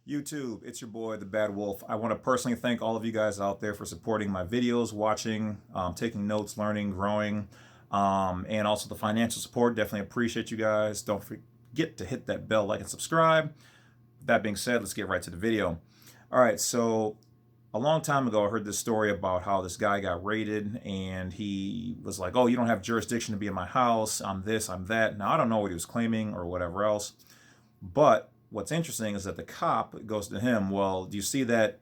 YouTube, it's your boy, the Bad Wolf. I want to personally thank all of you guys out there for supporting my videos, watching, taking notes, learning, growing, and also the financial support. Definitely appreciate you guys. Don't forget to hit that bell, like, and subscribe. That being said, let's get right to the video. All right, so a long time ago, I heard this story about how this guy got raided and he was like, oh, you don't have jurisdiction to be in my house. I'm this, I'm that. Now, I don't know what he was claiming or whatever else, but what's interesting is that the cop goes to him, well, do you see that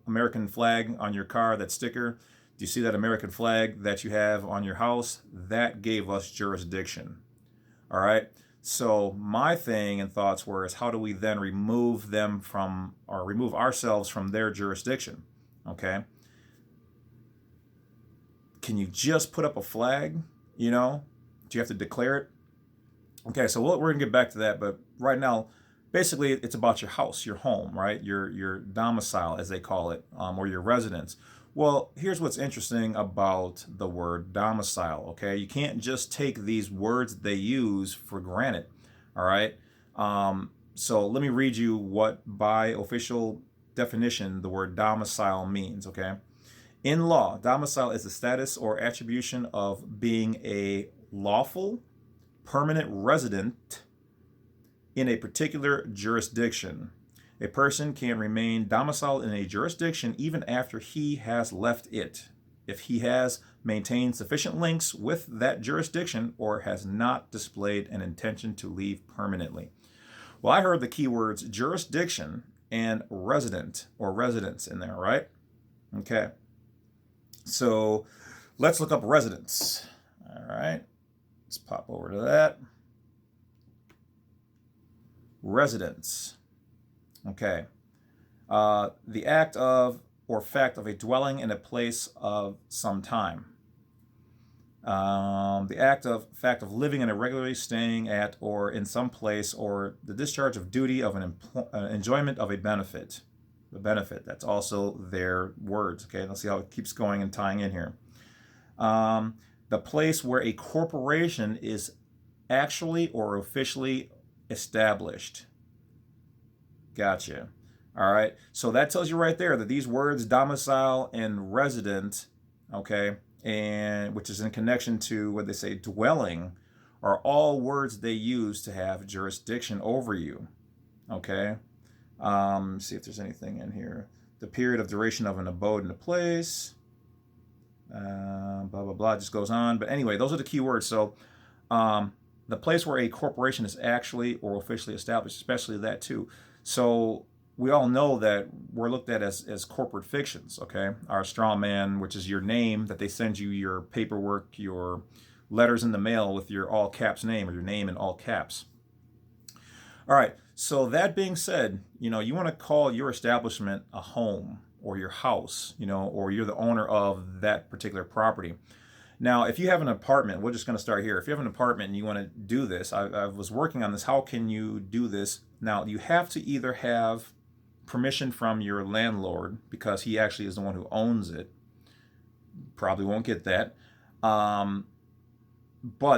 American flag on your car, that sticker? Do you see that American flag that you have on your house? That gave us jurisdiction. All right. So my thing and thoughts were is how do we then remove them from, or remove ourselves from their jurisdiction? Okay. Can you just put up a flag? Do you have to declare it? Okay, so we're going to get back to that, but right now, basically, it's about your house, your home, right? Your domicile, as they call it, or your residence. Well, here's what's interesting about the word domicile, okay? You can't just take these words they use for granted, all right? So let me read you what, by official definition, the word domicile means, okay? In law, domicile is the status or attribution of being a lawful, permanent resident in a particular jurisdiction. A person can remain domiciled in a jurisdiction even after he has left it, if he has maintained sufficient links with that jurisdiction or has not displayed an intention to leave permanently. Well, I heard the keywords jurisdiction and resident or residence in there, right? Okay. So let's look up residence. All right. Let's pop over to that. Residence. Okay. The act of or fact of a dwelling in a place of some time. The fact of living and regularly staying at or in some place, or the discharge of duty of an enjoyment of a benefit. The benefit, that's also their words. Okay, let's see how it keeps going and tying in here. The place where a corporation is actually or officially established. Gotcha. All right. So that tells you right there that these words domicile and resident, okay, and which is in connection to what they say dwelling, are all words they use to have jurisdiction over you. Okay. See if there's anything in here. The period of duration of an abode in a place. Blah, blah, blah, just goes on. But anyway, those are the key words. So the place where a corporation is actually or officially established, especially that too. So we all know that we're looked at as corporate fictions, okay? Our straw man, which is your name, that they send you your paperwork, your letters in the mail with your all caps name, or your name in all caps. All right, so that being said, you want to call your establishment a home, or your house, or you're the owner of that particular property. Now, if you have an apartment, we're just going to start here. If you have an apartment and you want to do this, I was working on this. How can you do this? Now, you have to either have permission from your landlord, because he actually is the one who owns it. Probably won't get that. But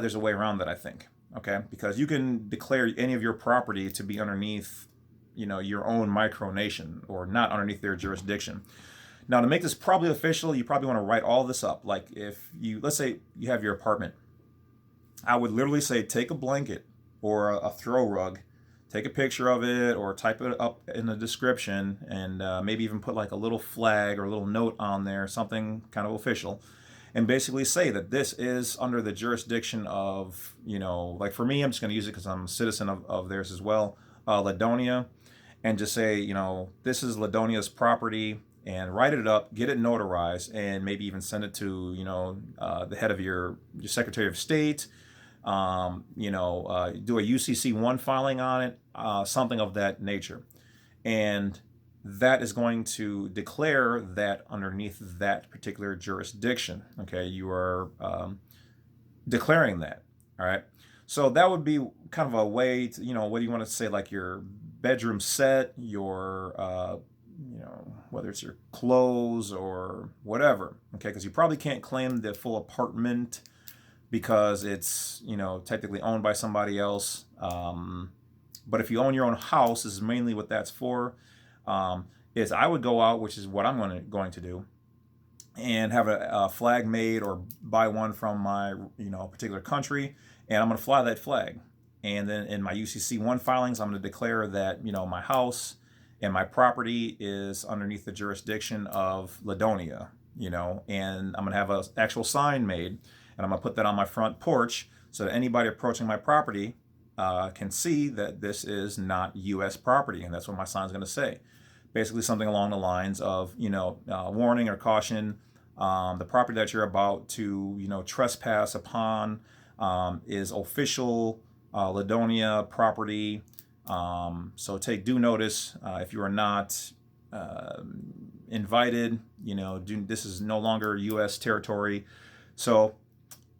there's a way around that, I think. Okay, because you can declare any of your property to be underneath, your own micronation, or not underneath their jurisdiction. Now, to make this probably official, you probably want to write all this up. Like let's say you have your apartment. I would literally say take a blanket or a throw rug, take a picture of it, or type it up in the description, and maybe even put like a little flag or a little note on there, something kind of official, and basically say that this is under the jurisdiction of, like for me, I'm just going to use it because I'm a citizen of theirs as well, Ladonia, and just say, this is Ladonia's property, and write it up, get it notarized, and maybe even send it to, the head of your Secretary of State, do a UCC1 filing on it, something of that nature. And that is going to declare that underneath that particular jurisdiction. Okay, you are declaring that. All right. So that would be kind of a way to, what do you want to say, like your bedroom set, your, whether it's your clothes or whatever. Okay, because you probably can't claim the full apartment because it's, technically owned by somebody else. But if you own your own house, this is mainly what that's for. Is I would go out, which is what I'm going to do, and have a flag made or buy one from my particular country, and I'm going to fly that flag. And then in my UCC1 filings, I'm going to declare that my house and my property is underneath the jurisdiction of Ladonia, and I'm going to have an actual sign made, and I'm going to put that on my front porch so that anybody approaching my property can see that this is not U.S. property, and that's what my sign's going to say. Basically something along the lines of, warning or caution, the property that you're about to, trespass upon is official Ladonia property. So take due notice if you are not invited, this is no longer U.S. territory. So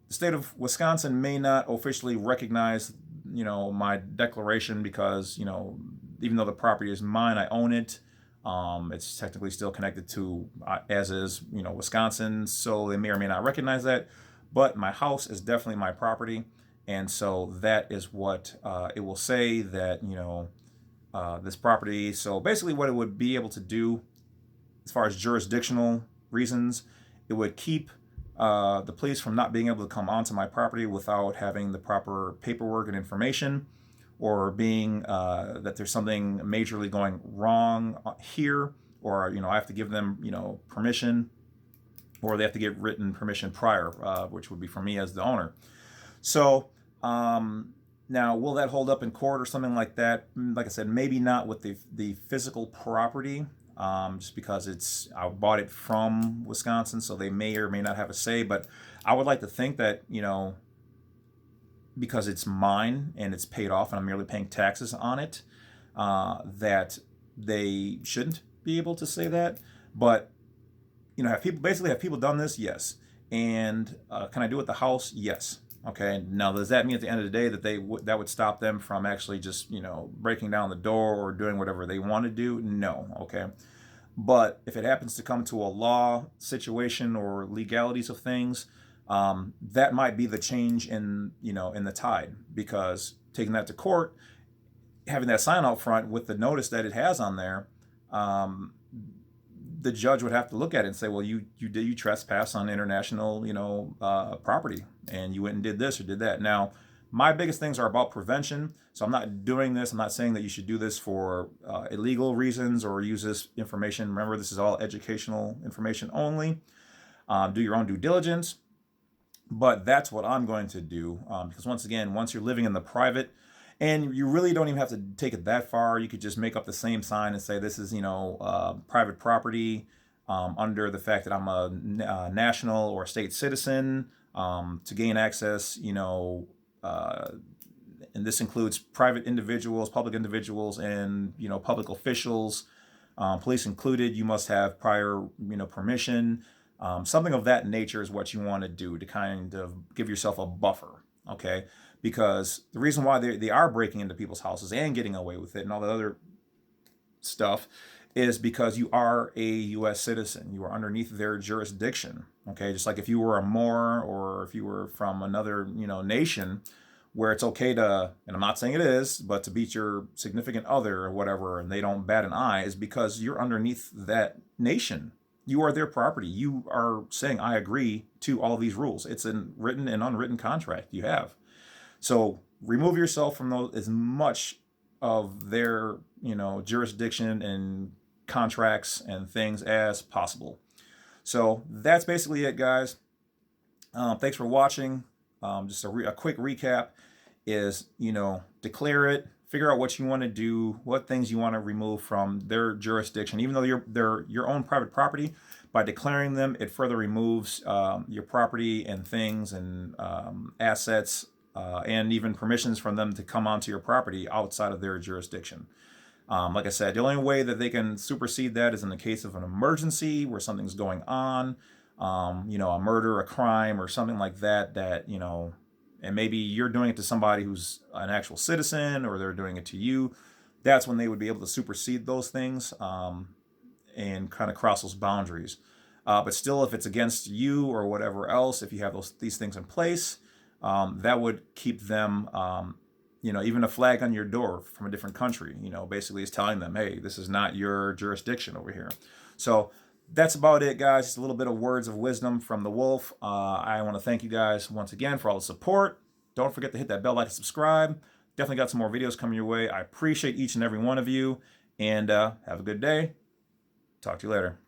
the state of Wisconsin may not officially recognize, my declaration because, even though the property is mine, I own it. It's technically still connected to, as is, Wisconsin, so they may or may not recognize that. But my house is definitely my property, and so that is what it will say that, this property. So basically what it would be able to do as far as jurisdictional reasons, it would keep the police from not being able to come onto my property without having the proper paperwork and information, or being that there's something majorly going wrong here, or I have to give them permission, or they have to get written permission prior, which would be for me as the owner. So now, will that hold up in court or something like that? Like I said, maybe not with the physical property, just because I bought it from Wisconsin, so they may or may not have a say. But I would like to think that because it's mine and it's paid off and I'm merely paying taxes on it, that they shouldn't be able to say that. But have people done this? Yes. And can I do it at the house? Yes. Okay. Now, does that mean at the end of the day that that would stop them from actually just breaking down the door or doing whatever they want to do? No. Okay. But if it happens to come to a law situation or legalities of things, that might be the change in the tide, because taking that to court, having that sign out front with the notice that it has on there, the judge would have to look at it and say, well, you trespass on international property, and you went and did this or did that. Now, my biggest things are about prevention, so I'm not doing this. I'm not saying that you should do this for illegal reasons or use this information. Remember, this is all educational information only. Do your own due diligence. But that's what I'm going to do, because once again, once you're living in the private, and you really don't even have to take it that far, you could just make up the same sign and say this is private property, under the fact that I'm a national or state citizen, to gain access, and this includes private individuals, public individuals, and public officials, police included. You must have prior permission. Something of that nature is what you want to do to kind of give yourself a buffer, okay? Because the reason why they are breaking into people's houses and getting away with it and all the other stuff is because you are a U.S. citizen. You are underneath their jurisdiction, okay? Just like if you were a Moor or if you were from another, nation, where it's okay to, and I'm not saying it is, but to beat your significant other or whatever, and they don't bat an eye, is because you're underneath that nation. You are their property. You are saying, I agree to all these rules. It's a written and unwritten contract you have. So remove yourself from those, as much of their, jurisdiction and contracts and things as possible. So that's basically it, guys. Thanks for watching. Just a quick recap is, declare it, figure out what you want to do, what things you want to remove from their jurisdiction. Even though they're your own private property, by declaring them, it further removes your property and things and assets, and even permissions from them to come onto your property outside of their jurisdiction. Like I said, the only way that they can supersede that is in the case of an emergency where something's going on, a murder, a crime, or something like that, and maybe you're doing it to somebody who's an actual citizen, or they're doing it to you. That's when they would be able to supersede those things, and kind of cross those boundaries. But still, if it's against you or whatever else, if you have these things in place, that would keep them even a flag on your door from a different country, basically is telling them, hey, this is not your jurisdiction over here. So that's about it, guys. Just a little bit of words of wisdom from the wolf. I want to thank you guys once again for all the support. Don't forget to hit that bell, like, and subscribe. Definitely got some more videos coming your way. I appreciate each and every one of you, and have a good day. Talk to you later.